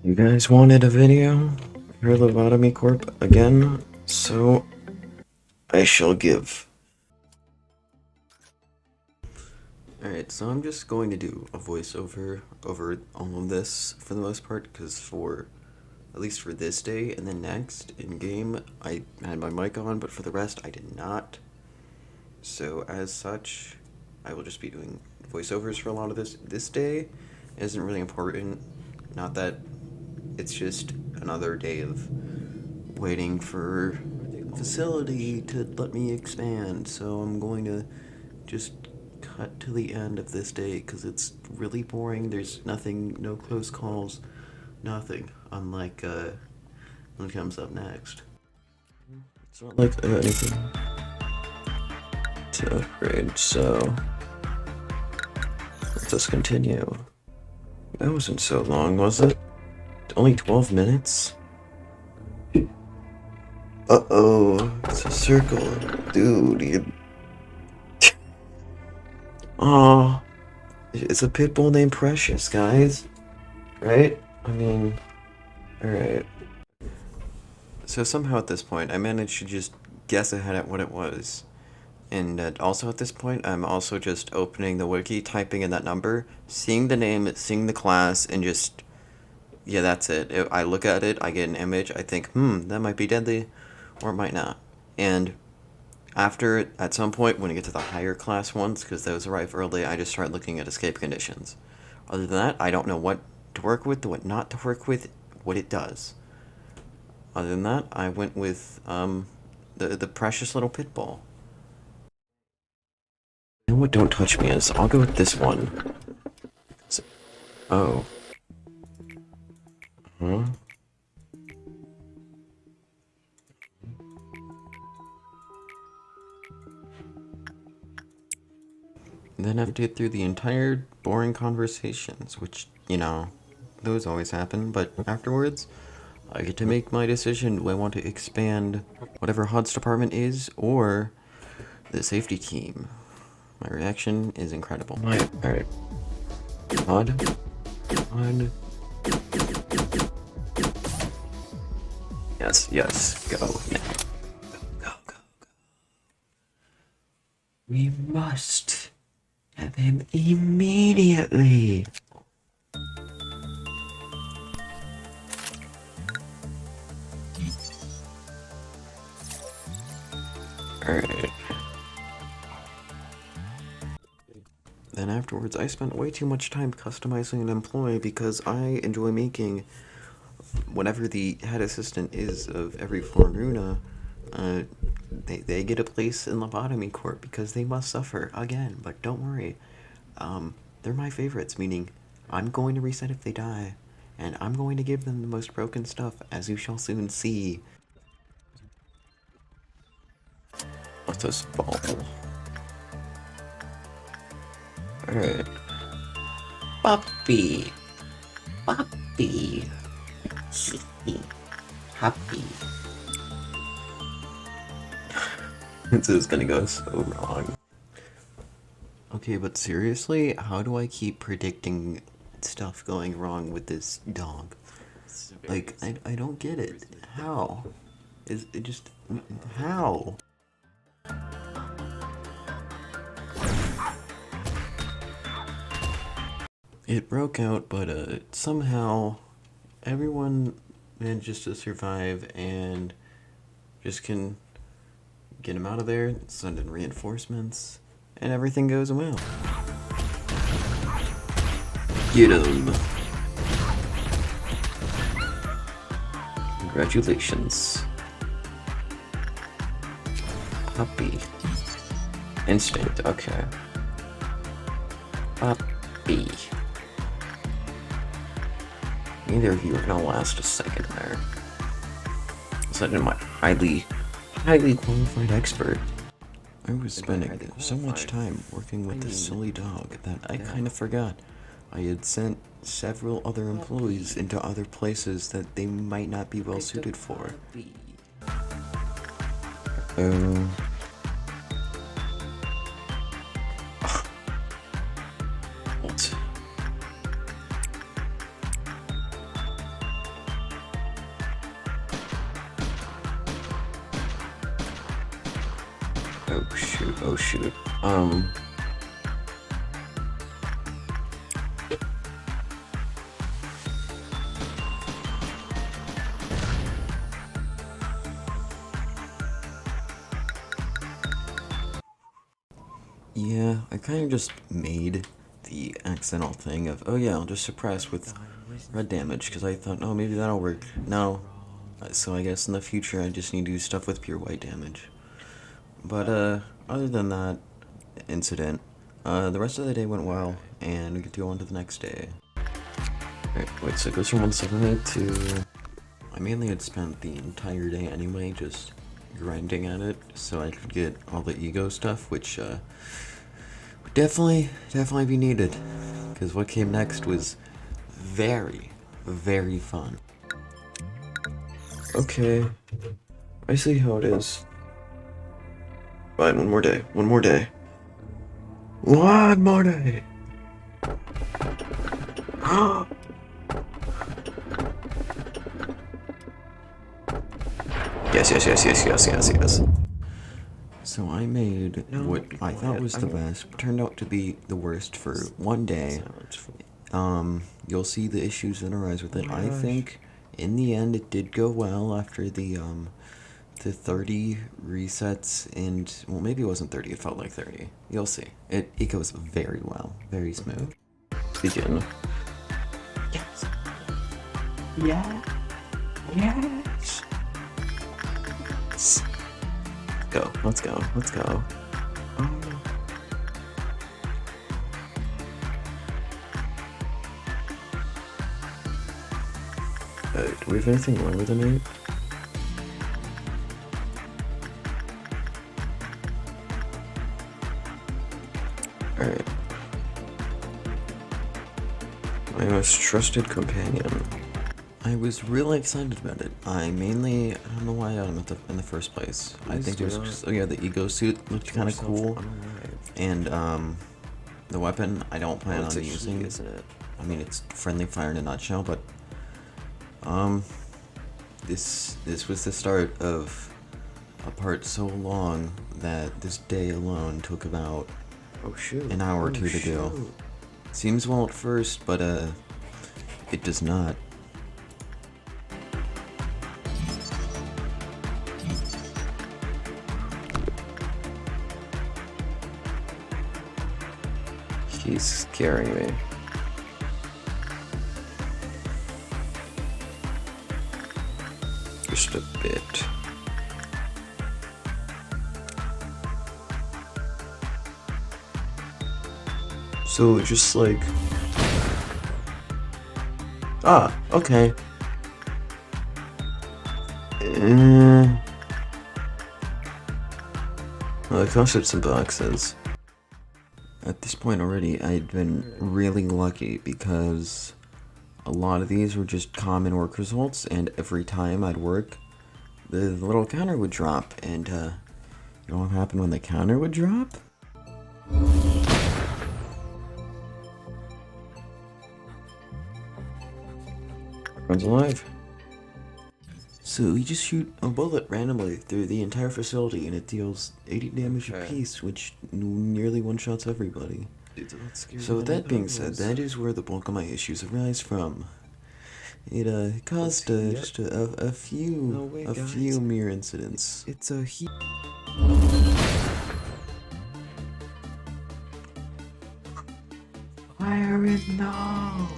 You guys wanted a video for Lobotomy Corp again, so I shall give. Alright, so I'm just going to do a voiceover over all of this for the most part, because at least for this day and then next, in-game, I had my mic on, but for the rest, I did not. So as such, I will just be doing voiceovers for a lot of this. This day isn't really important, not that it's just another day of waiting for the facility to let me expand, so I'm going to just cut to the end of this day because it's really boring. There's nothing, no close calls, nothing, unlike what comes up next. It's not like anything to upgrade, so let's just continue. That wasn't so long, was it? Only 12 minutes? Uh-oh, it's a circle. Dude, you... Aw, it's a pit bull named Precious, guys. Right? I mean, alright. So somehow at this point, I managed to just guess ahead at what it was. And also at this point, I'm also just opening the wiki, typing in that number, seeing the name, seeing the class, and just... Yeah, that's it. I look at it, I get an image, I think, that might be deadly, or it might not. And after, at some point, when you get to the higher class ones, because those arrive early, I just start looking at escape conditions. Other than that, I don't know what to work with, what not to work with, what it does. Other than that, I went with the precious little pit bull. You know what don't touch me is? I'll go with this one. Oh. Huh? Then I have to get through the entire boring conversations, which, you know, those always happen, but afterwards, I get to make my decision. Do I want to expand whatever HUD's department is, or the safety team? My reaction is incredible. Alright. HUD. HUD. Yes, go now. Go. We must have him immediately. Alright. Then afterwards, I spent way too much time customizing an employee because I enjoy making whatever the head assistant is of every floor in Runa. They get a place in Lobotomy Corp because they must suffer again, but don't worry. They're my favorites, meaning I'm going to reset if they die, and I'm going to give them the most broken stuff, as you shall soon see. What's this ball? Alright. Puppy. Happy. This is gonna go so wrong. Okay, but seriously, how do I keep predicting stuff going wrong with this dog? Like, I don't get it. How? Is it just... how? It broke out, but somehow everyone manages to survive and just can get him out of there, send in reinforcements, and everything goes well. Get him! Congratulations. Puppy. Instinct, okay. Puppy. Neither of you are gonna last a second there. Suddenly my highly qualified expert. I was spending so much time working with this silly dog that I kind of forgot I had sent several other employees into other places that they might not be well suited for. What? Oh shoot, oh shoot. Yeah, I kind of just made the accidental thing of, oh yeah, I'll just suppress with red damage, because I thought, oh, maybe that'll work. No. So I guess in the future I just need to do stuff with pure white damage. But, other than that incident, the rest of the day went well, and we get to go on to the next day. Alright, wait, so it goes from 178 to... I mainly had spent the entire day anyway, just grinding at it, so I could get all the ego stuff, which, would definitely be needed. Because what came next was very, very fun. Okay, I see how it is. Fine, one more day, one more day. One more day! Yes. So I made what I thought was the best, turned out to be the worst for one day. You'll see the issues that arise with it. I think in the end it did go well after the 30 resets, and well, maybe it wasn't 30, it felt like 30. You'll see. It goes very well, very smooth. Begin. Yes. Yeah. Yes. Let's go. Do we have anything wrong with the night? Alright. My most trusted companion. I was really excited about it. I don't know why I'm in the first place. I think it was just, oh yeah, the ego suit looked kind of cool. And, the weapon, I don't plan on using. Isn't it? I mean, it's friendly fire in a nutshell, but, this was the start of a part so long that this day alone took about an hour or two to do. Seems well at first, but, it does not. He's scaring me. Just a bit. So just like... Ah, okay. Well, it costed some boxes. At this point already, I'd been really lucky because a lot of these were just common work results, and every time I'd work, the little counter would drop, and, you know what happened when the counter would drop? Everyone's alive. So you just shoot a bullet randomly through the entire facility and it deals 80 damage apiece, which nearly one-shots everybody. So with that being said, that is where the bulk of my issues arise from. It caused just a few mere incidents. It's a Fire it now!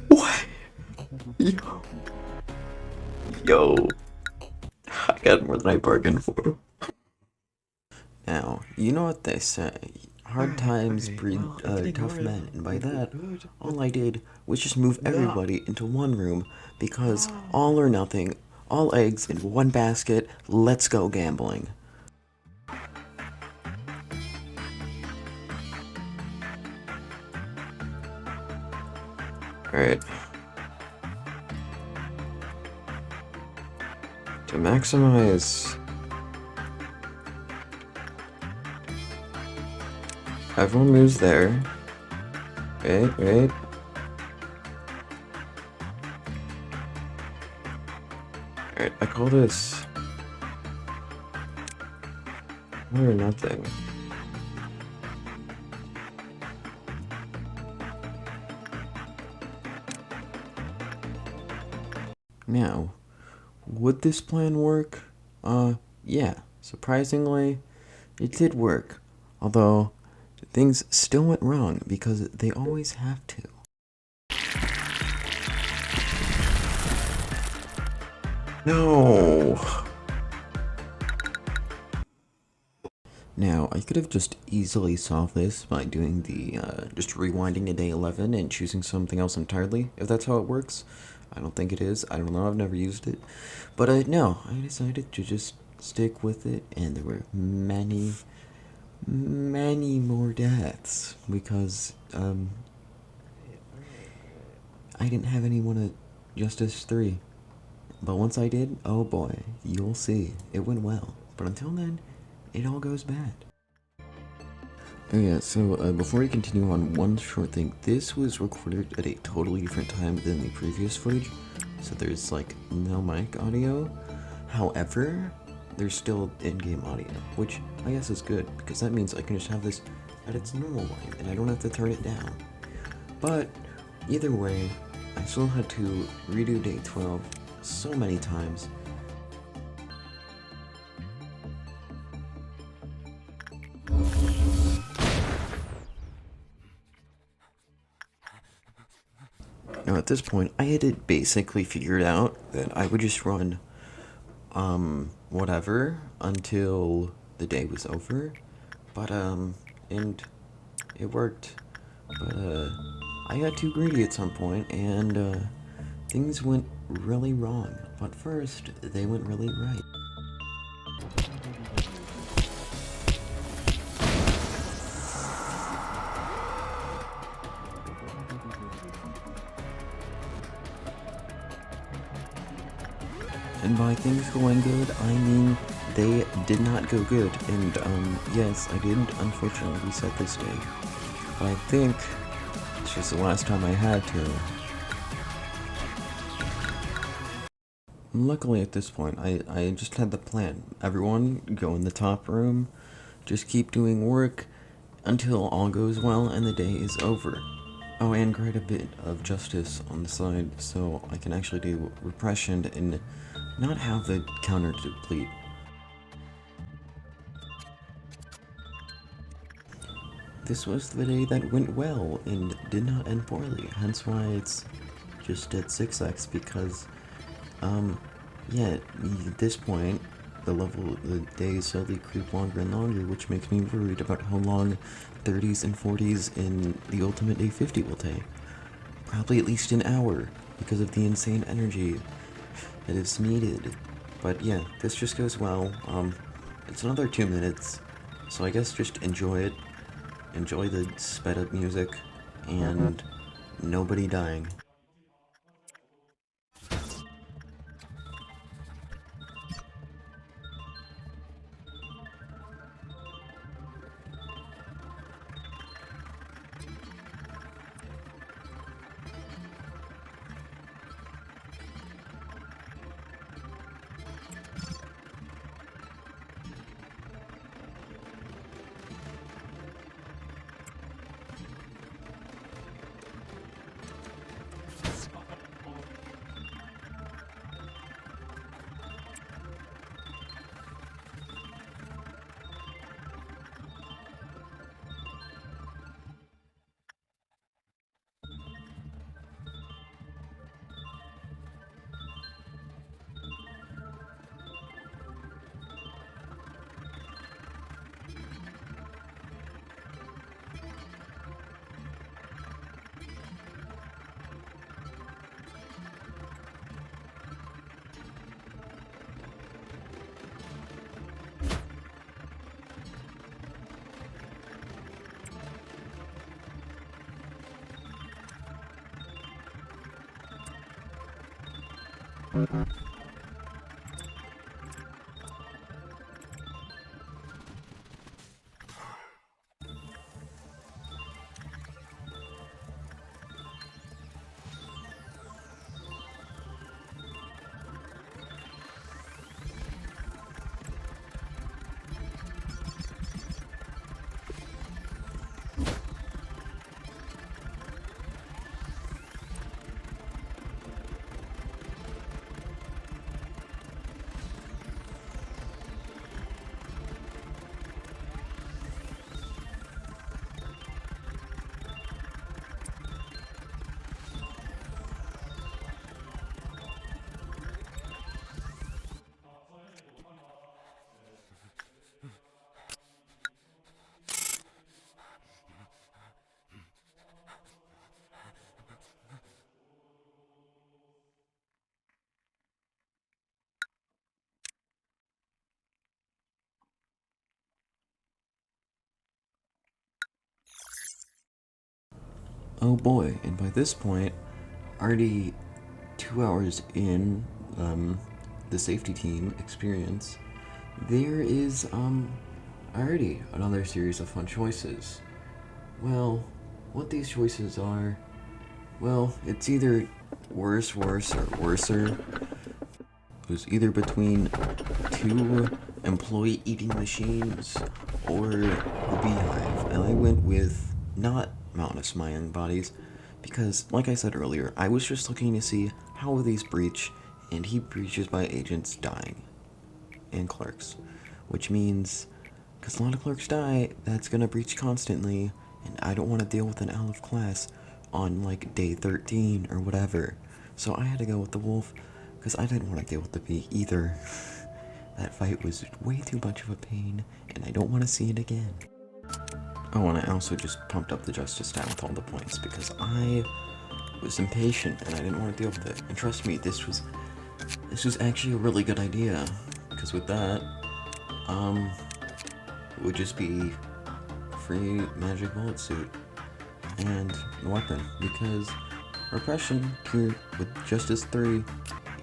What? Yo. I got more than I bargained for. Now, you know what they say. Hard times breed tough men, and by that, all I did was just move everybody into one room because all or nothing, all eggs in one basket, let's go gambling. Alright. To maximize Everyone moves there. Wait, wait. Alright, I call this all or nothing. Now, would this plan work? Yeah. Surprisingly, it did work. Although, things still went wrong because they always have to. No! Now, I could have just easily solved this by doing just rewinding to day 11 and choosing something else entirely, if that's how it works. I don't think it is. I don't know. I've never used it. But, no, I decided to just stick with it, and there were many, many more deaths because, I didn't have anyone at Justice 3. But once I did, oh boy, you'll see. It went well. But until then, it all goes bad. Oh yeah, so before we continue on, one short thing. This was recorded at a totally different time than the previous footage, so there's like no mic audio. However, there's still in-game audio, which I guess is good, because that means I can just have this at its normal volume, and I don't have to turn it down. But, either way, I still had to redo day 12 so many times. Now at this point, I had it basically figured out that I would just run, whatever until the day was over. But, and it worked. But, I got too greedy at some point, and, things went really wrong. But first, they went really right. And by things going good, I mean they did not go good. And, yes, I did unfortunately reset this day. But I think it's just the last time I had to. Luckily at this point, I just had the plan. Everyone go in the top room, just keep doing work until all goes well and the day is over. Oh, and create a bit of justice on the side so I can actually do repression and not have the counter deplete. This was the day that went well and did not end poorly, hence why it's just at 6x because, yeah, at this point, the days slowly creep longer and longer, which makes me worried about how long 30s and 40s in the ultimate day 50 will take. Probably at least an hour, because of the insane energy that is needed. But yeah, this just goes well. It's another 2 minutes, so I guess just enjoy it. Enjoy the sped up music, and nobody dying. Oh boy, and by this point, already 2 hours in the safety team experience, there is already another series of fun choices. Well, what these choices are, well, it's either worse, or worser. It was either between two employee eating machines or the beehive, and I went with not Mountain of Smiling Bodies because, like I said earlier, I was just looking to see how these breach, and he breaches by agents dying and clerks, which means because a lot of clerks die, that's gonna breach constantly, and I don't want to deal with an out of class on like day 13 or whatever. So I had to go with the wolf because I didn't want to deal with the bee either. That fight was way too much of a pain, and I don't want to see it again. Oh, and I also just pumped up the justice stat with all the points because I was impatient and I didn't want to deal with it. And trust me, this was actually a really good idea because with that, it would just be free magic bullet suit and a weapon because repression here with Justice 3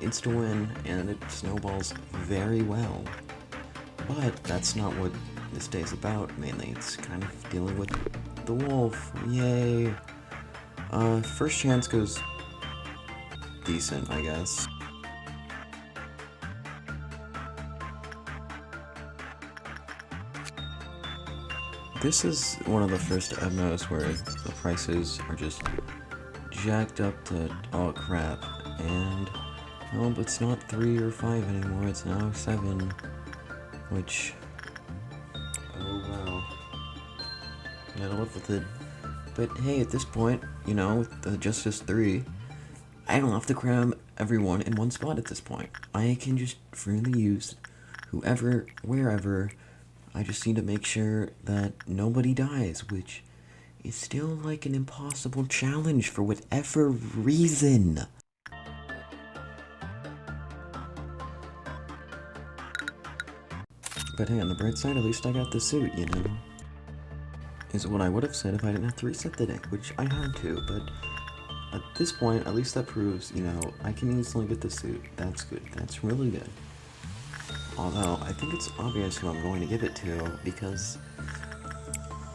insta win and it snowballs very well. But that's not what this day is about mainly. It's kind of dealing with the wolf. Yay. First chance goes decent, I guess. This is one of the first MMOs where the prices are just jacked up to all crap, and well, it's not 3 or 5 anymore, it's now 7, which, oh wow, gotta live with it. But hey, at this point, you know, with the Justice 3, I don't have to cram everyone in one spot at this point. I can just freely use whoever, wherever. I just need to make sure that nobody dies, which is still like an impossible challenge for whatever reason. But hey, on the bright side, at least I got the suit, you know? Is what I would have said if I didn't have to reset the deck, which I had to, but at this point, at least that proves, you know, I can easily get the suit. That's good. That's really good. Although, I think it's obvious who I'm going to give it to, because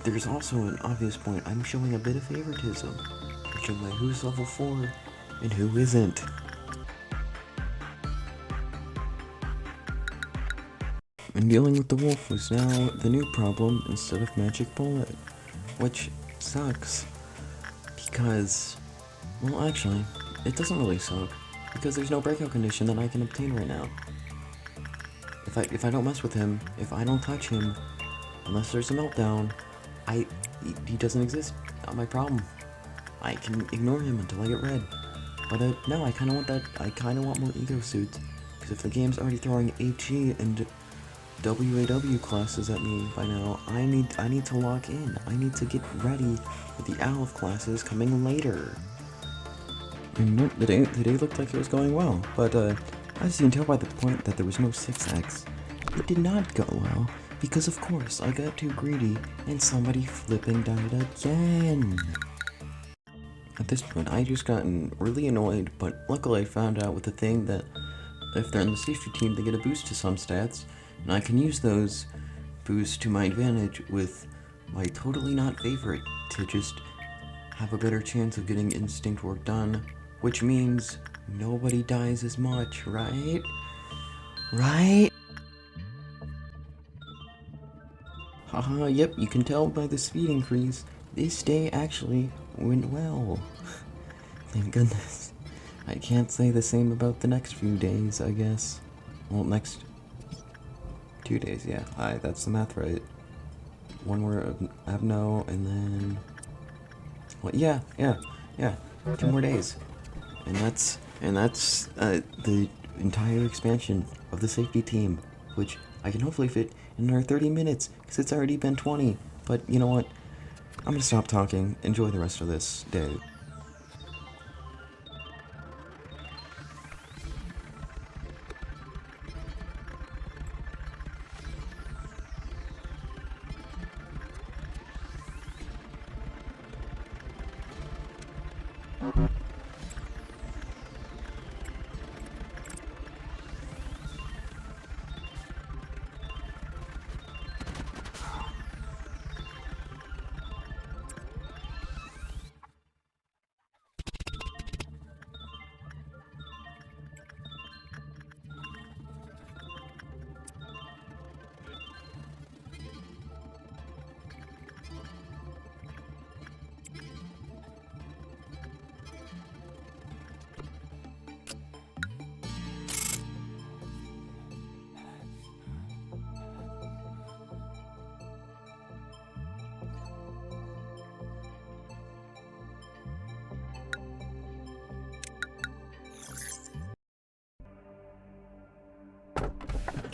there's also an obvious point. I'm showing a bit of favoritism, judging by who's level 4 and who isn't. And dealing with the wolf was now the new problem instead of magic bullet, which sucks, because, well actually, it doesn't really suck, because there's no breakout condition that I can obtain right now. If I don't mess with him, if I don't touch him, unless there's a meltdown, he doesn't exist. Not my problem. I can ignore him until I get red. But no, I kind of want that. I kind of want more ego suits, because if the game's already throwing HE and WAW classes at me by now, I need to lock in. I need to get ready for the ALF classes coming later. And nope, the day looked like it was going well, but as you can tell by the point that there was no 6x, it did not go well, because of course I got too greedy and somebody flipping died again. At this point I just gotten really annoyed, but luckily I found out with the thing that if they're in the safety team they get a boost to some stats, and I can use those boosts to my advantage with my totally not favorite to just have a better chance of getting instinct work done, which means nobody dies as much, right? Right? Haha, yep, you can tell by the speed increase, this day actually went well. Thank goodness. I can't say the same about the next few days, I guess. Well, next 2 days, yeah. That's the math, right? One more Abno, and then... Well, yeah. 2 more days. And that's the entire expansion of the safety team, which I can hopefully fit in another 30 minutes, because it's already been 20. But you know what? I'm gonna stop talking. Enjoy the rest of this day.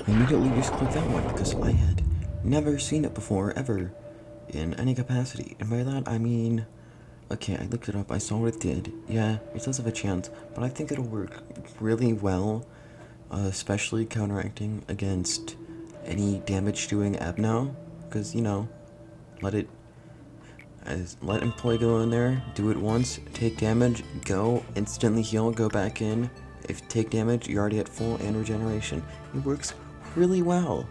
immediately just click that one because I had never seen it before, ever, in any capacity. And by that, I mean, okay, I looked it up, I saw what it did. Yeah, it does have a chance, but I think it'll work really well, especially counteracting against any damage doing Abno, because, you know, let it let employee go in there, do it once, take damage, go, instantly heal, go back in. If you take damage, you're already at full and regeneration. It works really well.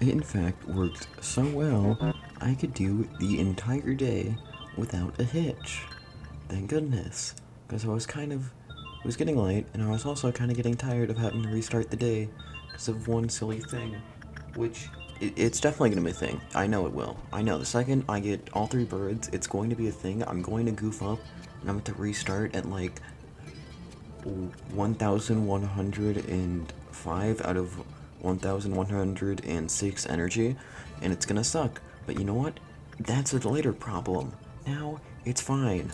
It in fact worked so well, I could do the entire day without a hitch. Thank goodness. Because it was getting late, and I was also kind of getting tired of having to restart the day because of one silly thing. Which, it's definitely going to be a thing. I know it will. I know the second I get all 3 birds, it's going to be a thing. I'm going to goof up, and I'm going to restart at like 1105 out of 1106 energy, and it's gonna suck. But you know what? That's a later problem. Now, it's fine.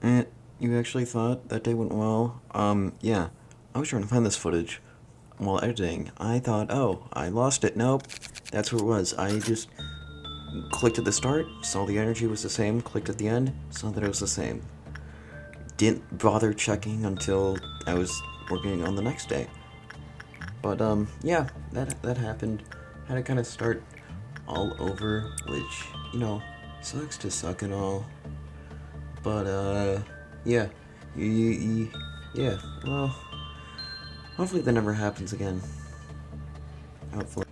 Eh, you actually thought that day went well? Yeah. I was trying to find this footage while editing. I thought, oh, I lost it. Nope. That's where it was. I just clicked at the start, saw the energy was the same, clicked at the end, saw that it was the same. Didn't bother checking until I was working on the next day. But, yeah, that happened. Had to kind of start all over, which, you know, sucks to suck and all. But, yeah. Yeah, well, hopefully that never happens again. Hopefully.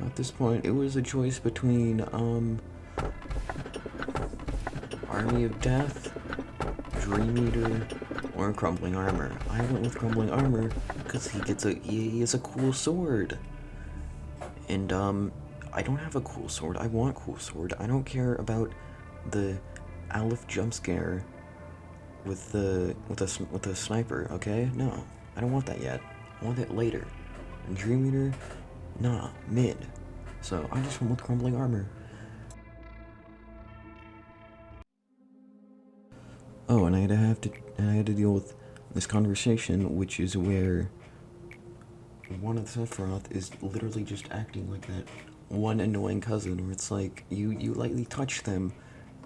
At this point, it was a choice between, Army of Death, Dream Eater, or Crumbling Armor. I went with Crumbling Armor because he has a cool sword. And, I don't have a cool sword. I want a cool sword. I don't care about the Aleph jump scare with the sniper, okay? No, I don't want that yet. I want it later. And Dream Eater, nah, mid. So I just went with Crumbling Armor. Oh, and I had to deal with this conversation, which is where one of the Sephiroth is literally just acting like that one annoying cousin, where it's like you lightly touch them,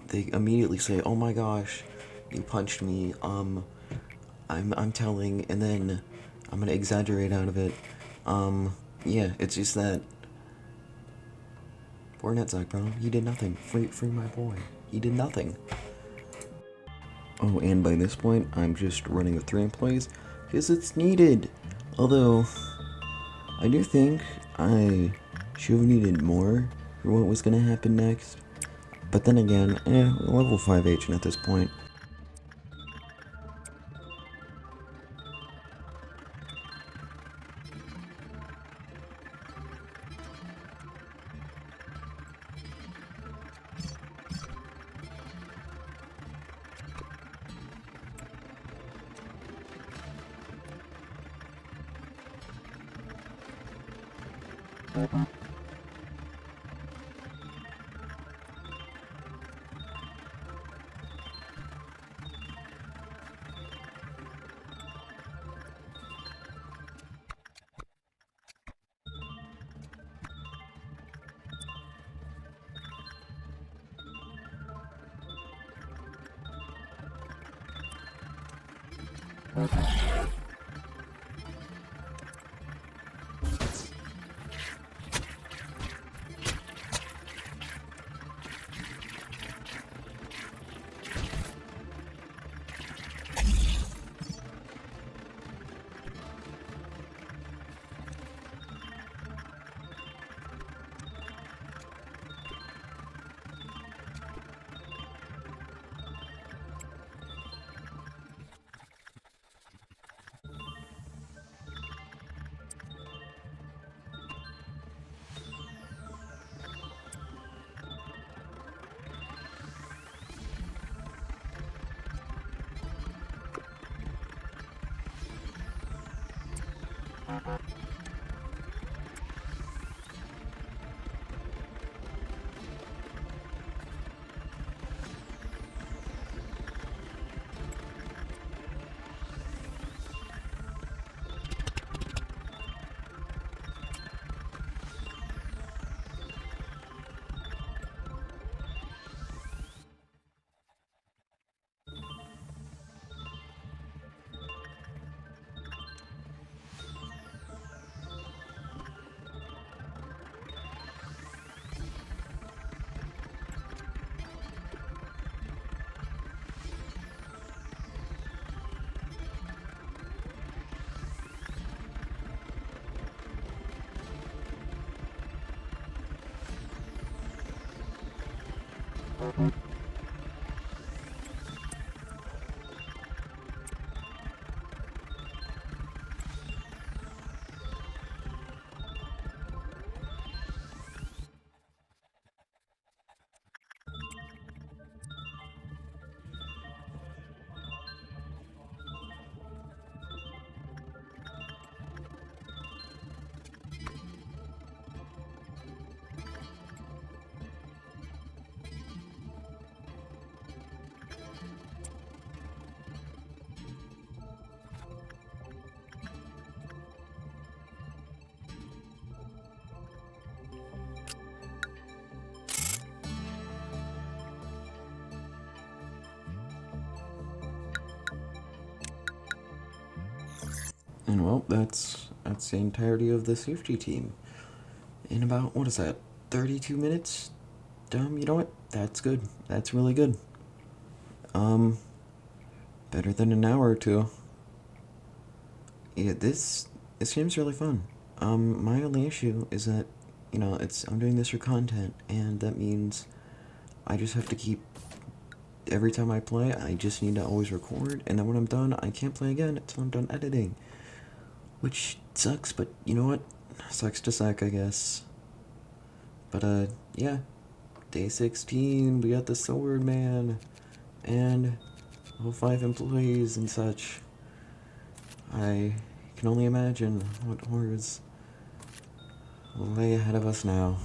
they immediately say, "Oh my gosh, you punched me." I'm telling, and then I'm gonna exaggerate out of it. Yeah, it's just that. Poor Netzach, bro. He did nothing. Free my boy. He did nothing. Oh, and by this point, I'm just running with 3 employees because it's needed. Although, I do think I should have needed more for what was gonna happen next. But then again, level 5 agent at this point. And well, that's the entirety of the safety team. In about, what is that, 32 minutes? You know what? That's good. That's really good. Um, Better than an hour or two. Yeah, this game's really fun. My only issue is that, you know, I'm doing this for content, and that means I just have to keep, every time I play, I just need to always record, and then when I'm done, I can't play again until I'm done editing. Which sucks, but you know what? Sucks to suck, I guess. But, yeah. Day 16, we got the sword man, and all 5 employees and such. I can only imagine what horrors lay ahead of us now.